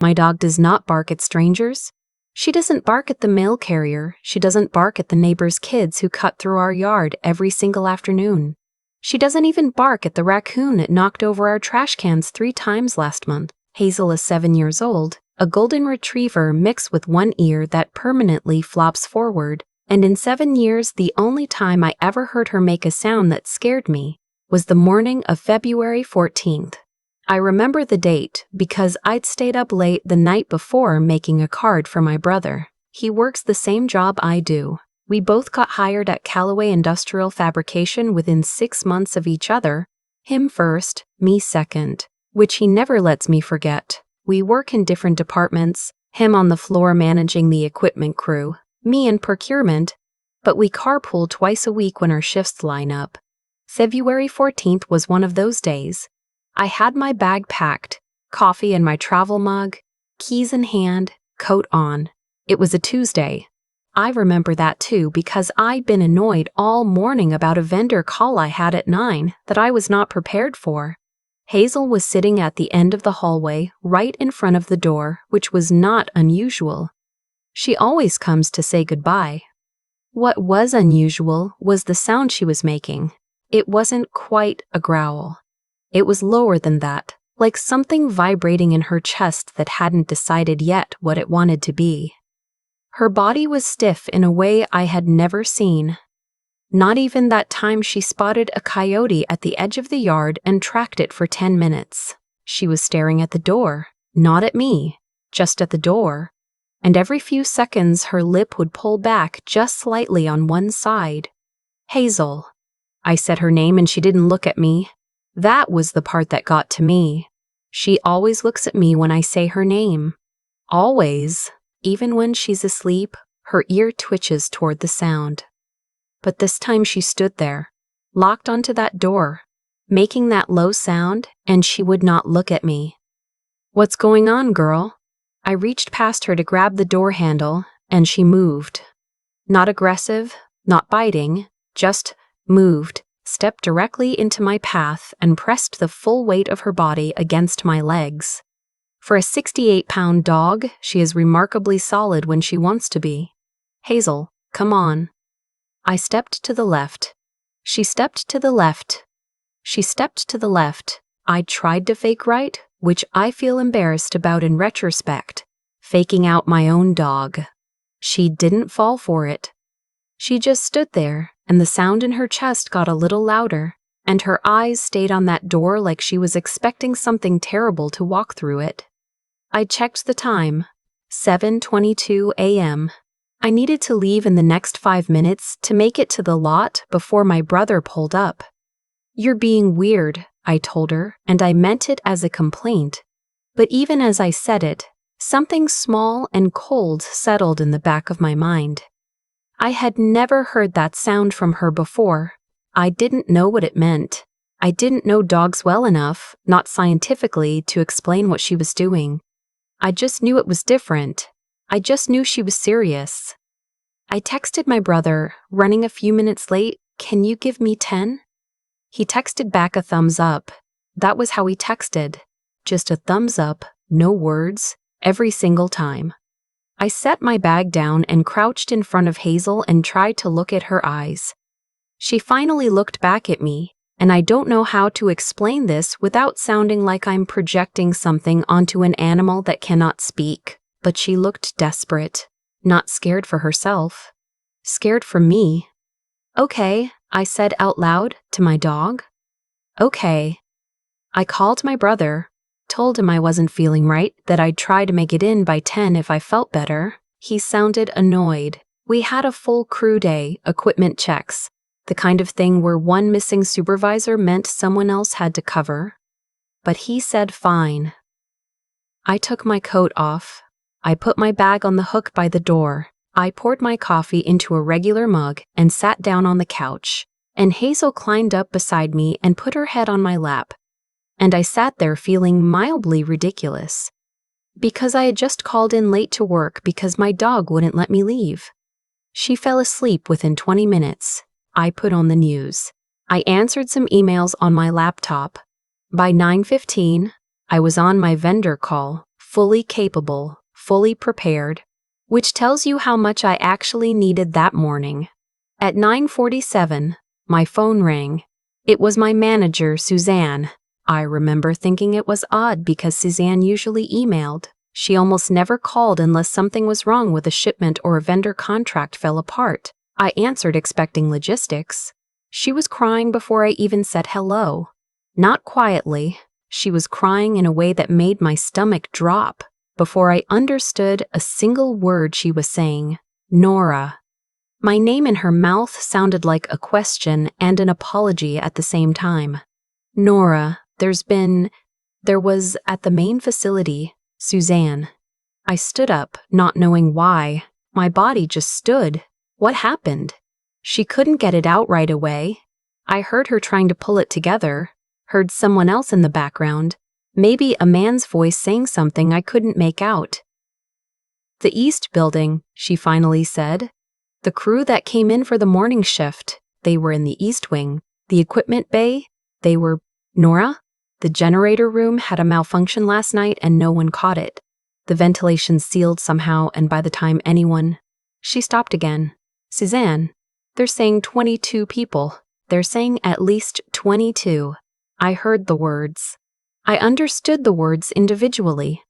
My dog does not bark at strangers. She doesn't bark at the mail carrier. She doesn't bark at the neighbor's kids who cut through our yard every single afternoon. She doesn't even bark at the raccoon that knocked over our trash cans 3 times last month. Hazel is 7 years old, a golden retriever mixed with one ear that permanently flops forward, and in 7 years the only time I ever heard her make a sound that scared me was the morning of February 14th. I remember the date because I'd stayed up late the night before making a card for my brother. He works the same job I do. We both got hired at Callaway Industrial Fabrication within 6 months of each other, him first, me second, which he never lets me forget. We work in different departments, him on the floor managing the equipment crew, me in procurement, but we carpool twice a week when our shifts line up. February 14th was one of those days. I had my bag packed, coffee in my travel mug, keys in hand, coat on. It was a Tuesday. I remember that too because I'd been annoyed all morning about a vendor call I had at 9 that I was not prepared for. Hazel was sitting at the end of the hallway, right in front of the door, which was not unusual. She always comes to say goodbye. What was unusual was the sound she was making. It wasn't quite a growl. It was lower than that, like something vibrating in her chest that hadn't decided yet what it wanted to be. Her body was stiff in a way I had never seen. Not even that time she spotted a coyote at the edge of the yard and tracked it for 10 minutes. She was staring at the door, not at me, just at the door, and every few seconds her lip would pull back just slightly on one side. Hazel. I said her name and she didn't look at me. That was the part that got to me. She always looks at me when I say her name. Always. Even when she's asleep, her ear twitches toward the sound. But this time she stood there, locked onto that door, making that low sound, and she would not look at me. "What's going on, girl?" I reached past her to grab the door handle, and she moved. Not aggressive, not biting, just moved, stepped directly into my path, and pressed the full weight of her body against my legs. For a 68-pound dog, she is remarkably solid when she wants to be. "Hazel, come on." I stepped to the left. She stepped to the left. She stepped to the left. I tried to fake right, which I feel embarrassed about in retrospect, faking out my own dog. She didn't fall for it. She just stood there, and the sound in her chest got a little louder, and her eyes stayed on that door like she was expecting something terrible to walk through it. I checked the time. 7:22 a.m. I needed to leave in the next 5 minutes to make it to the lot before my brother pulled up. "You're being weird," I told her, and I meant it as a complaint. But even as I said it, something small and cold settled in the back of my mind. I had never heard that sound from her before. I didn't know what it meant. I didn't know dogs well enough, not scientifically, to explain what she was doing. I just knew it was different. I just knew she was serious. I texted my brother, running a few minutes late, "Can you give me 10? He texted back a thumbs up. That was how he texted. Just a thumbs up, no words, every single time. I set my bag down and crouched in front of Hazel and tried to look at her eyes. She finally looked back at me, and I don't know how to explain this without sounding like I'm projecting something onto an animal that cannot speak. But she looked desperate, not scared for herself, scared for me. "Okay," I said out loud to my dog. "Okay." I called my brother, told him I wasn't feeling right, that I'd try to make it in by 10 if I felt better. He sounded annoyed. We had a full crew day, equipment checks, the kind of thing where one missing supervisor meant someone else had to cover. But he said fine. I took my coat off. I put my bag on the hook by the door. I poured my coffee into a regular mug and sat down on the couch, and Hazel climbed up beside me and put her head on my lap. And I sat there feeling mildly ridiculous. Because I had just called in late to work because my dog wouldn't let me leave. She fell asleep within 20 minutes. I put on the news. I answered some emails on my laptop. By 9:15, I was on my vendor call, fully capable, fully prepared, which tells you how much I actually needed that morning. At 9:47, my phone rang. It was my manager, Suzanne. I remember thinking it was odd because Suzanne usually emailed. She almost never called unless something was wrong with a shipment or a vendor contract fell apart. I answered expecting logistics. She was crying before I even said hello. Not quietly. She was crying in a way that made my stomach drop before I understood a single word she was saying. Nora. My name in her mouth sounded like a question and an apology at the same time. Nora, there was at the main facility, Suzanne. I stood up, not knowing why. My body just stood. What happened? She couldn't get it out right away. I heard her trying to pull it together, heard someone else in the background, maybe a man's voice saying something I couldn't make out. The East Building, she finally said. The crew that came in for the morning shift, they were in the East Wing. The equipment bay, they were... Nora? The generator room had a malfunction last night and no one caught it. The ventilation sealed somehow, and by the time anyone... She stopped again. Suzanne, they're saying 22 people. They're saying at least 22. I heard the words. I understood the words individually.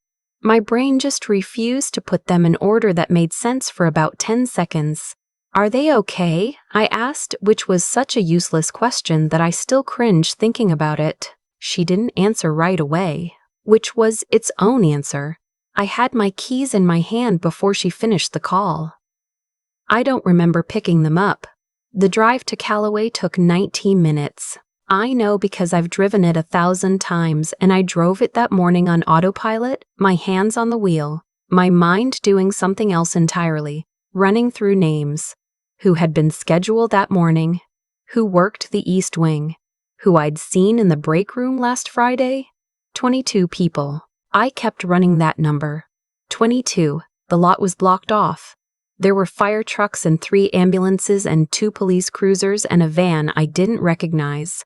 My brain just refused to put them in order that made sense for about 10 seconds. Are they okay? I asked, which was such a useless question that I still cringe thinking about it. She didn't answer right away, which was its own answer. I had my keys in my hand before she finished the call. I don't remember picking them up. The drive to Callaway took 19 minutes. I know because I've driven it 1,000 times, and I drove it that morning on autopilot, my hands on the wheel, my mind doing something else entirely, running through names. Who had been scheduled that morning, who worked the East Wing, who I'd seen in the break room last Friday. 22 people. I kept running that number. 22. The lot was blocked off. There were fire trucks and 3 ambulances and 2 police cruisers and a van I didn't recognize.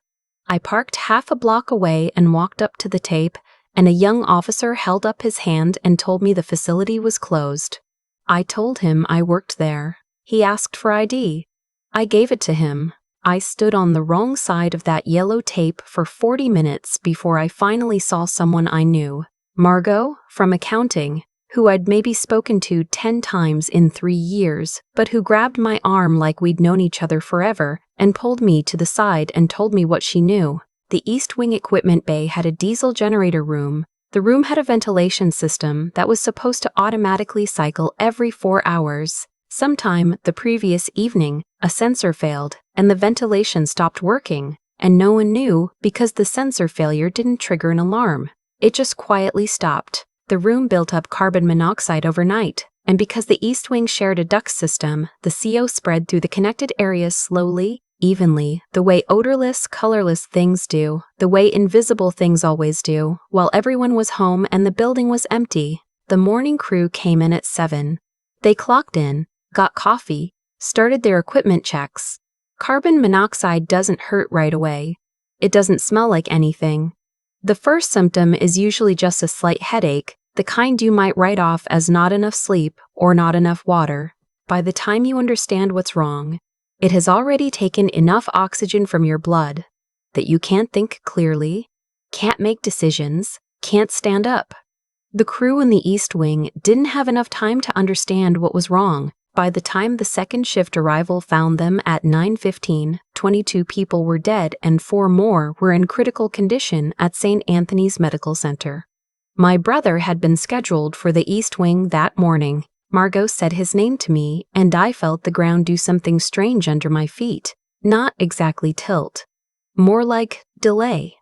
I parked half a block away and walked up to the tape, and a young officer held up his hand and told me the facility was closed. I told him I worked there. He asked for ID. I gave it to him. I stood on the wrong side of that yellow tape for 40 minutes before I finally saw someone I knew, Margot, from accounting, who I'd maybe spoken to 10 times in 3 years, but who grabbed my arm like we'd known each other forever and pulled me to the side and told me what she knew. The East Wing equipment bay had a diesel generator room. The room had a ventilation system that was supposed to automatically cycle every 4 hours. Sometime the previous evening, a sensor failed, and the ventilation stopped working, and no one knew because the sensor failure didn't trigger an alarm. It just quietly stopped. The room built up carbon monoxide overnight, and because the East Wing shared a duct system, the CO spread through the connected areas slowly, evenly, the way odorless, colorless things do, the way invisible things always do, while everyone was home and the building was empty. The morning crew came in at 7. They clocked in, got coffee, started their equipment checks. Carbon monoxide doesn't hurt right away. It doesn't smell like anything. The first symptom is usually just a slight headache, the kind you might write off as not enough sleep or not enough water. By the time you understand what's wrong, it has already taken enough oxygen from your blood that you can't think clearly, can't make decisions, can't stand up. The crew in the East Wing didn't have enough time to understand what was wrong. By the time the second shift arrival found them at 9:15, 22 people were dead and 4 more were in critical condition at St. Anthony's Medical Center. My brother had been scheduled for the East Wing that morning. Margot said his name to me, and I felt the ground do something strange under my feet. Not exactly tilt. More like delay.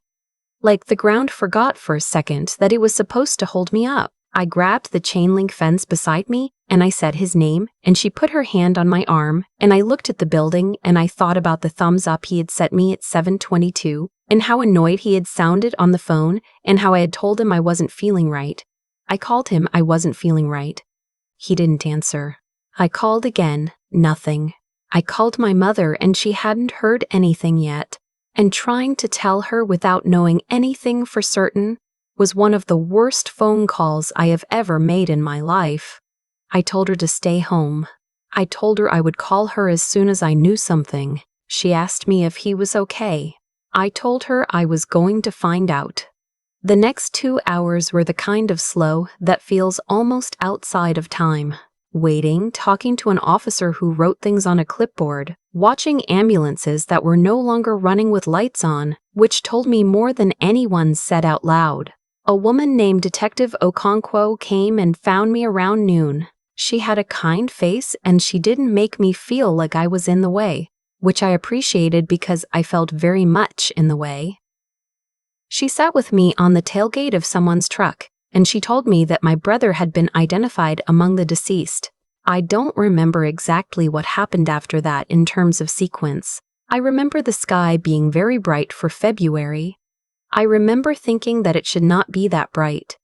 Like the ground forgot for a second that it was supposed to hold me up. I grabbed the chain link fence beside me, and I said his name, and she put her hand on my arm, and I looked at the building, and I thought about the thumbs up he had sent me at 7:22, and how annoyed he had sounded on the phone, and how I had told him I wasn't feeling right. I called him I wasn't feeling right. He didn't answer. I called again, nothing. I called my mother, and she hadn't heard anything yet, and trying to tell her without knowing anything for certain, was one of the worst phone calls I have ever made in my life. I told her to stay home. I told her I would call her as soon as I knew something. She asked me if he was okay. I told her I was going to find out. The next 2 hours were the kind of slow that feels almost outside of time. Waiting, talking to an officer who wrote things on a clipboard, watching ambulances that were no longer running with lights on, which told me more than anyone said out loud. A woman named Detective Okonkwo came and found me around noon. She had a kind face and she didn't make me feel like I was in the way, which I appreciated because I felt very much in the way. She sat with me on the tailgate of someone's truck, and she told me that my brother had been identified among the deceased. I don't remember exactly what happened after that in terms of sequence. I remember the sky being very bright for February. I remember thinking that it should not be that bright.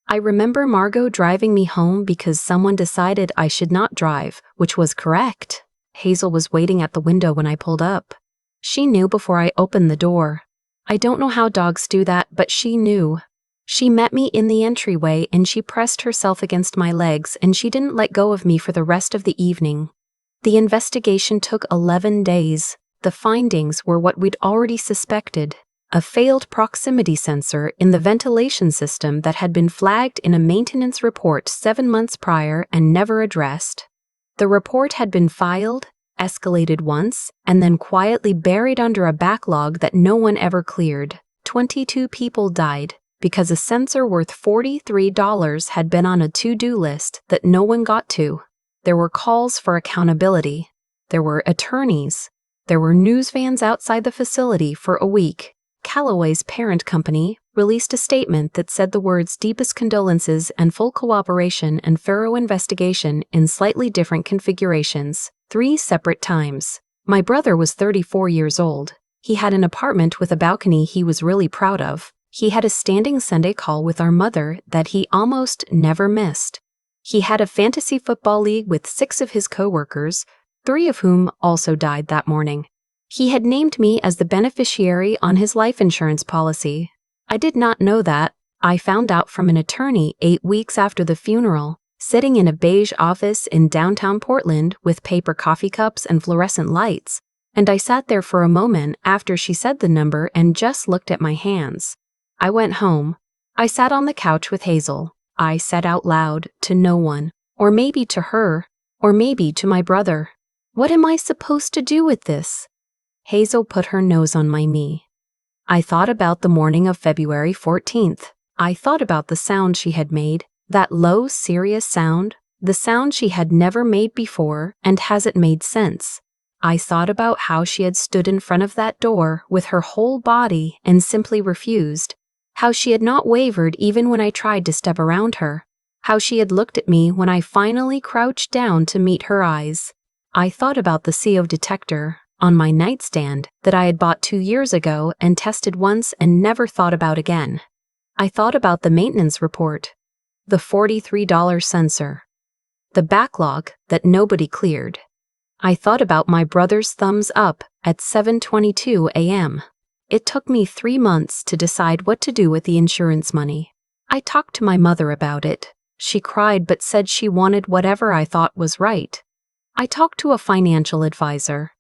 I remember Margot driving me home because someone decided I should not drive, which was correct. Hazel was waiting at the window when I pulled up. She knew before I opened the door. I don't know how dogs do that, but she knew. She met me in the entryway and she pressed herself against my legs and she didn't let go of me for the rest of the evening. The investigation took 11 days. The findings were what we'd already suspected. A failed proximity sensor in the ventilation system that had been flagged in a maintenance report 7 months prior and never addressed. The report had been filed, escalated once, and then quietly buried under a backlog that no one ever cleared. 22 people died because a sensor worth $43 had been on a to-do list that no one got to. There were calls for accountability. There were attorneys. There were news vans outside the facility for a week. Callaway's parent company released a statement that said the words deepest condolences and full cooperation and thorough investigation in slightly different configurations, 3 separate times. My brother was 34 years old. He had an apartment with a balcony he was really proud of. He had a standing Sunday call with our mother that he almost never missed. He had a fantasy football league with 6 of his co-workers, 3 of whom also died that morning. He had named me as the beneficiary on his life insurance policy. I did not know that. I found out from an attorney 8 weeks after the funeral, sitting in a beige office in downtown Portland with paper coffee cups and fluorescent lights, and I sat there for a moment after she said the number and just looked at my hands. I went home. I sat on the couch with Hazel. I said out loud to no one, or maybe to her, or maybe to my brother, "What am I supposed to do with this?" Hazel put her nose on my knee. I thought about the morning of February 14th. I thought about the sound she had made, that low, serious sound, the sound she had never made before and hasn't made since. I thought about how she had stood in front of that door with her whole body and simply refused, how she had not wavered even when I tried to step around her, how she had looked at me when I finally crouched down to meet her eyes. I thought about the CO detector on my nightstand that I had bought 2 years ago and tested once and never thought about again. I thought about the maintenance report, the $43 sensor, the backlog that nobody cleared. I thought about my brother's thumbs up at 7:22 a.m. It took me 3 months to decide what to do with the insurance money. I talked to my mother about it. She cried but said she wanted whatever I thought was right. I talked to a financial advisor.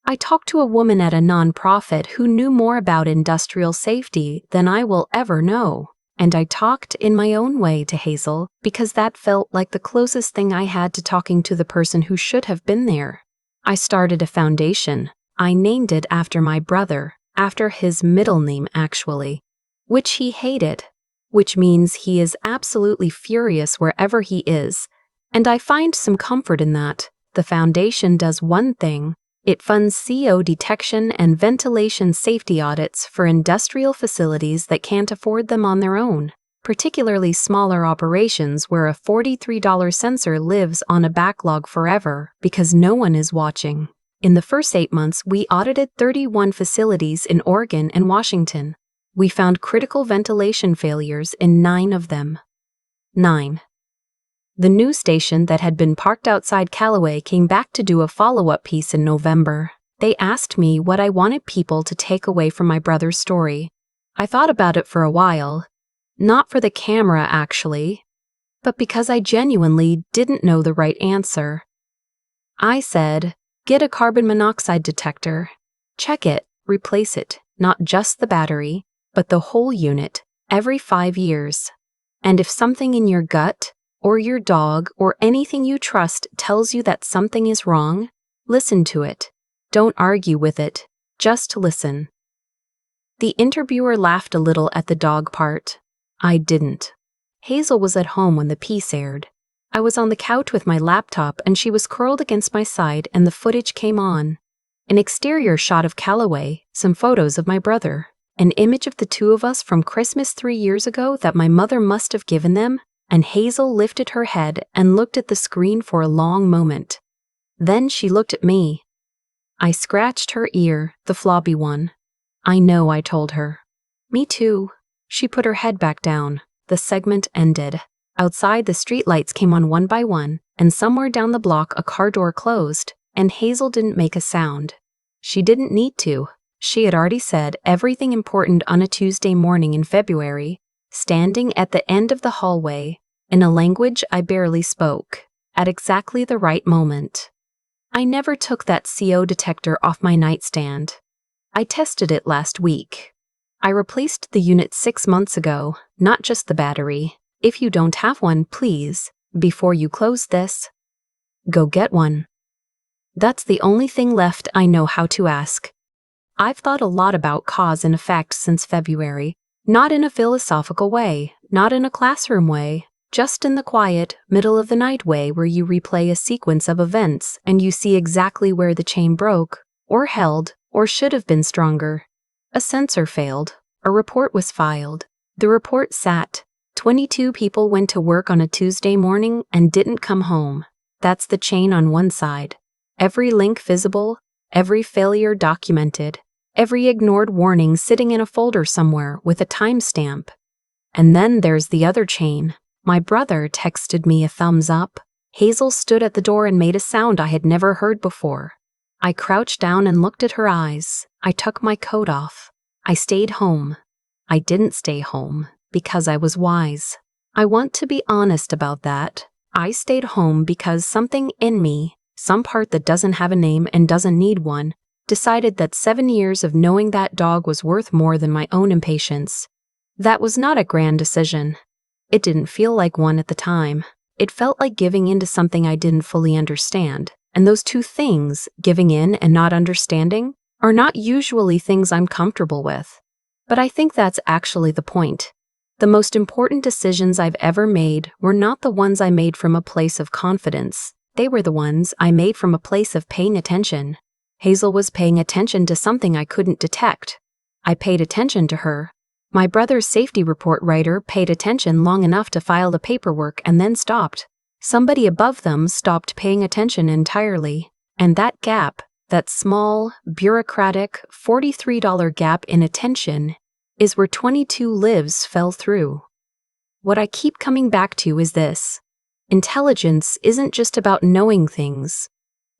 I talked to a woman at a nonprofit who knew more about industrial safety than I will ever know. And I talked in my own way to Hazel because that felt like the closest thing I had to talking to the person who should have been there. I started a foundation. I named it after my brother, after his middle name actually, which he hated, which means he is absolutely furious wherever he is. And I find some comfort in that. The foundation does one thing. It funds CO detection and ventilation safety audits for industrial facilities that can't afford them on their own, particularly smaller operations where a $43 sensor lives on a backlog forever because no one is watching. In the first 8 months, we audited 31 facilities in Oregon and Washington. We found critical ventilation failures in 9 of them. 9. The news station that had been parked outside Callaway came back to do a follow-up piece in November. They asked me what I wanted people to take away from my brother's story. I thought about it for a while. Not for the camera, actually, but because I genuinely didn't know the right answer. I said, get a carbon monoxide detector. Check it, replace it, not just the battery, but the whole unit, every 5 years. And if something in your gut, or your dog, or anything you trust tells you that something is wrong, listen to it. Don't argue with it, just listen. The interviewer laughed a little at the dog part. I didn't. Hazel was at home when the piece aired. I was on the couch with my laptop and she was curled against my side and the footage came on. An exterior shot of Callaway, some photos of my brother, an image of the two of us from Christmas 3 years ago that my mother must have given them, and Hazel lifted her head and looked at the screen for a long moment. Then she looked at me. I scratched her ear, the flobby one. I know, I told her. Me too. She put her head back down. The segment ended. Outside, the streetlights came on one by one, and somewhere down the block a car door closed, and Hazel didn't make a sound. She didn't need to. She had already said everything important on a Tuesday morning in February, standing at the end of the hallway, in a language I barely spoke, at exactly the right moment. I never took that CO detector off my nightstand. I tested it last week. I replaced the unit 6 months ago, not just the battery. If you don't have one, please, before you close this, go get one. That's the only thing left I know how to ask. I've thought a lot about cause and effect since February, not in a philosophical way, not in a classroom way, just in the quiet, middle-of-the-night way where you replay a sequence of events and you see exactly where the chain broke, or held, or should have been stronger. A sensor failed. A report was filed. The report sat. 22 people went to work on a Tuesday morning and didn't come home. That's the chain on one side. Every link visible, every failure documented, every ignored warning sitting in a folder somewhere with a timestamp. And then there's the other chain. My brother texted me a thumbs up. Hazel stood at the door and made a sound I had never heard before. I crouched down and looked at her eyes. I took my coat off. I stayed home. I didn't stay home because I was wise. I want to be honest about that. I stayed home because something in me, some part that doesn't have a name and doesn't need one, decided that 7 years of knowing that dog was worth more than my own impatience. That was not a grand decision. It didn't feel like one at the time. It felt like giving in to something I didn't fully understand. And those two things, giving in and not understanding, are not usually things I'm comfortable with. But I think that's actually the point. The most important decisions I've ever made were not the ones I made from a place of confidence. They were the ones I made from a place of paying attention. Hazel was paying attention to something I couldn't detect. I paid attention to her. My brother's safety report writer paid attention long enough to file the paperwork and then stopped. Somebody above them stopped paying attention entirely. And that gap, that small, bureaucratic, $43 gap in attention, is where 22 lives fell through. What I keep coming back to is this. Intelligence isn't just about knowing things.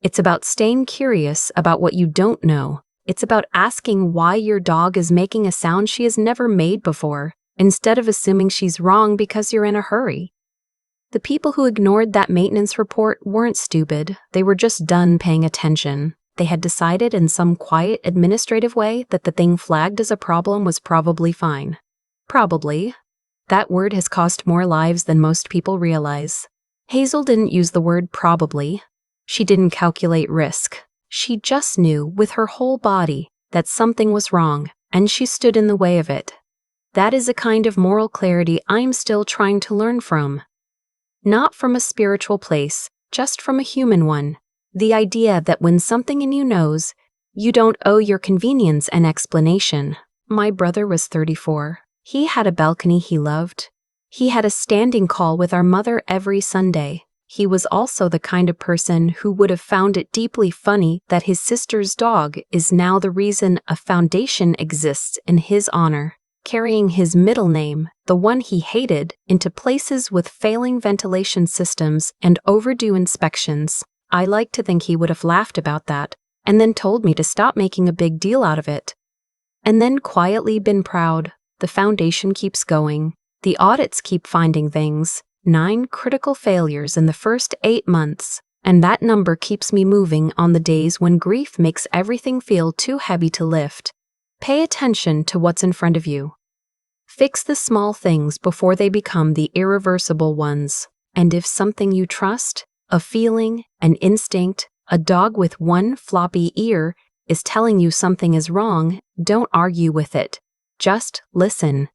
It's about staying curious about what you don't know. It's about asking why your dog is making a sound she has never made before, instead of assuming she's wrong because you're in a hurry. The people who ignored that maintenance report weren't stupid. They were just done paying attention. They had decided in some quiet, administrative way that the thing flagged as a problem was probably fine. Probably. That word has cost more lives than most people realize. Hazel didn't use the word probably. She didn't calculate risk. She just knew with her whole body that something was wrong, and she stood in the way of it. That is a kind of moral clarity I'm still trying to learn from. Not from a spiritual place, just from a human one. The idea that when something in you knows, you don't owe your convenience an explanation. My brother was 34. He had a balcony he loved. He had a standing call with our mother every Sunday. He was also the kind of person who would have found it deeply funny that his sister's dog is now the reason a foundation exists in his honor, carrying his middle name, the one he hated, into places with failing ventilation systems and overdue inspections. I like to think he would have laughed about that, and then told me to stop making a big deal out of it. And then quietly been proud. The foundation keeps going. The audits keep finding things, 9 critical failures in the first 8 months, and that number keeps me moving on the days when grief makes everything feel too heavy to lift. Pay attention to what's in front of you. Fix the small things before they become the irreversible ones. And if something you trust, a feeling, an instinct, a dog with one floppy ear, is telling you something is wrong, don't argue with it. Just listen.